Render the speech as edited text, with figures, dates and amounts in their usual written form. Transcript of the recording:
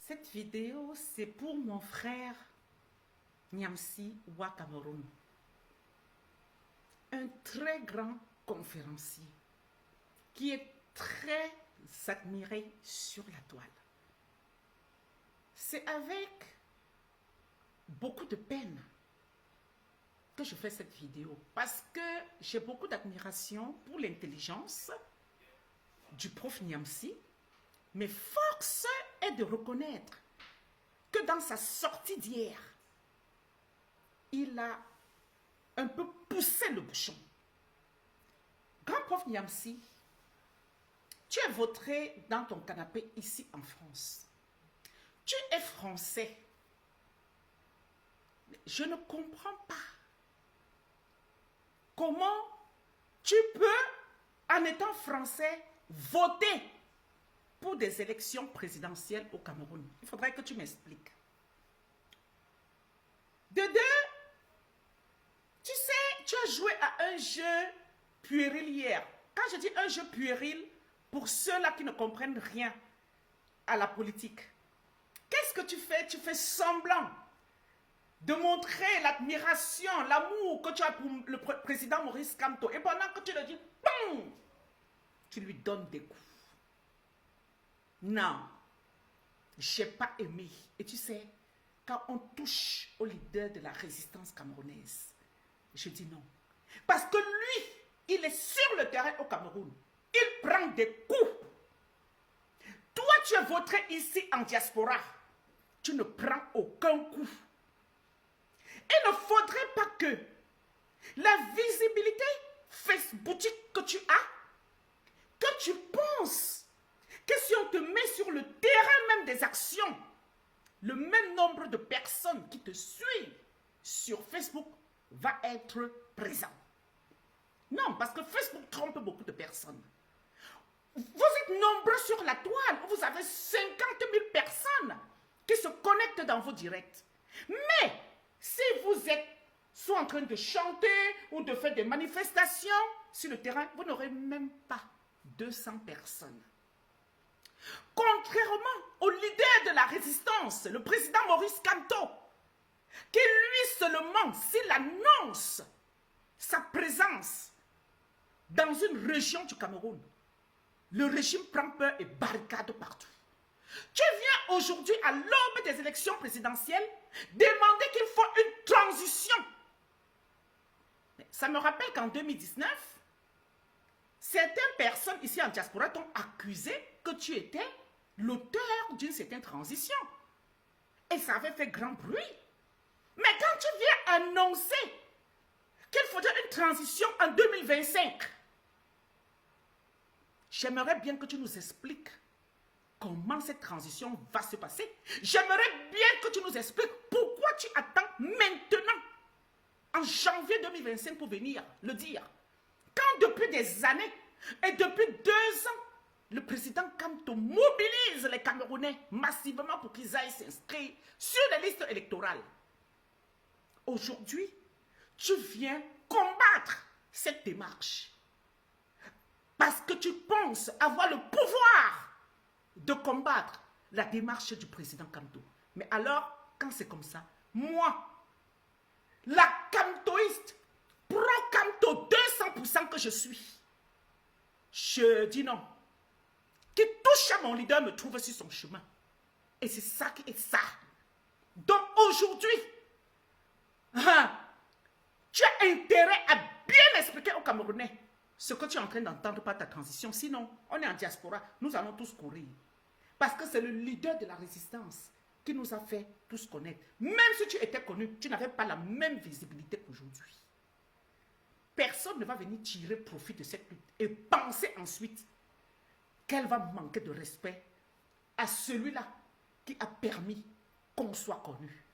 Cette vidéo, c'est pour mon frère Niamsi Wa Cameroun, un très grand conférencier qui est très admiré sur la toile. C'est avec beaucoup de peine que je fais cette vidéo parce que j'ai beaucoup d'admiration pour l'intelligence du prof Niamsi, mais force est de reconnaître que dans sa sortie d'hier, il a un peu poussé le bouchon. Grand prof Niamsi, tu es vautré dans ton canapé ici en France. Tu es français. Je ne comprends pas comment tu peux, en étant français, voter pour des élections présidentielles au Cameroun. Il faudrait que tu m'expliques. De deux, tu sais, tu as joué à un jeu puéril hier. Quand je dis un jeu puéril, pour ceux-là qui ne comprennent rien à la politique, qu'est-ce que tu fais? Tu fais semblant de montrer l'admiration, l'amour que tu as pour le président Maurice Kamto. Et pendant que tu le dis, boum, tu lui donnes des coups. Non, je n'ai pas aimé. Et tu sais, quand on touche au leader de la résistance camerounaise, je dis non. Parce que lui, il est sur le terrain au Cameroun. Il prend des coups. Toi, tu es vautré ici en diaspora. Tu ne prends aucun coup. Il ne faudrait pas que la visibilité facebookique que tu as, que tu penses que si on te met sur le terrain même des actions, le même nombre de personnes qui te suivent sur Facebook va être présent. Non, parce que Facebook trompe beaucoup de personnes. Vous êtes nombreux sur la toile. Vous avez 50 000 personnes qui se connectent dans vos directs. Mais si vous êtes soit en train de chanter ou de faire des manifestations sur le terrain, vous n'aurez même pas 200 personnes. Contrairement au leader de la résistance, le président Maurice Kamto, qui lui seulement, s'il annonce sa présence dans une région du Cameroun, le régime prend peur et barricade partout. Tu viens aujourd'hui, à l'aube des élections présidentielles, demander qu'il faut une transition. Ça me rappelle qu'en 2019, certaines personnes ici en diaspora t'ont accusé que tu étais l'auteur d'une certaine transition. Et ça avait fait grand bruit. Mais quand tu viens annoncer qu'il faudrait une transition en 2025, j'aimerais bien que tu nous expliques comment cette transition va se passer. J'aimerais bien que tu nous expliques pourquoi tu attends maintenant, en janvier 2025, pour venir le dire. Quand depuis des années et depuis 2 ans, le président Kamto mobilise les Camerounais massivement pour qu'ils aillent s'inscrire sur les listes électorales. Aujourd'hui, tu viens combattre cette démarche. Parce que tu penses avoir le pouvoir de combattre la démarche du président Kamto. Mais alors, quand c'est comme ça, moi, la Kamtoïste, pro-Kamto 200% que je suis, je dis non. Qui touche à mon leader me trouve sur son chemin. Et c'est ça qui est ça. Donc aujourd'hui, tu as intérêt à bien expliquer aux Camerounais ce que tu es en train d'entendre par ta transition. Sinon, on est en diaspora, nous allons tous courir. Parce que c'est le leader de la résistance qui nous a fait tous connaître. Même si tu étais connu, tu n'avais pas la même visibilité qu'aujourd'hui. Personne ne va venir tirer profit de cette lutte et penser ensuite qu'elle va manquer de respect à celui-là qui a permis qu'on soit connu.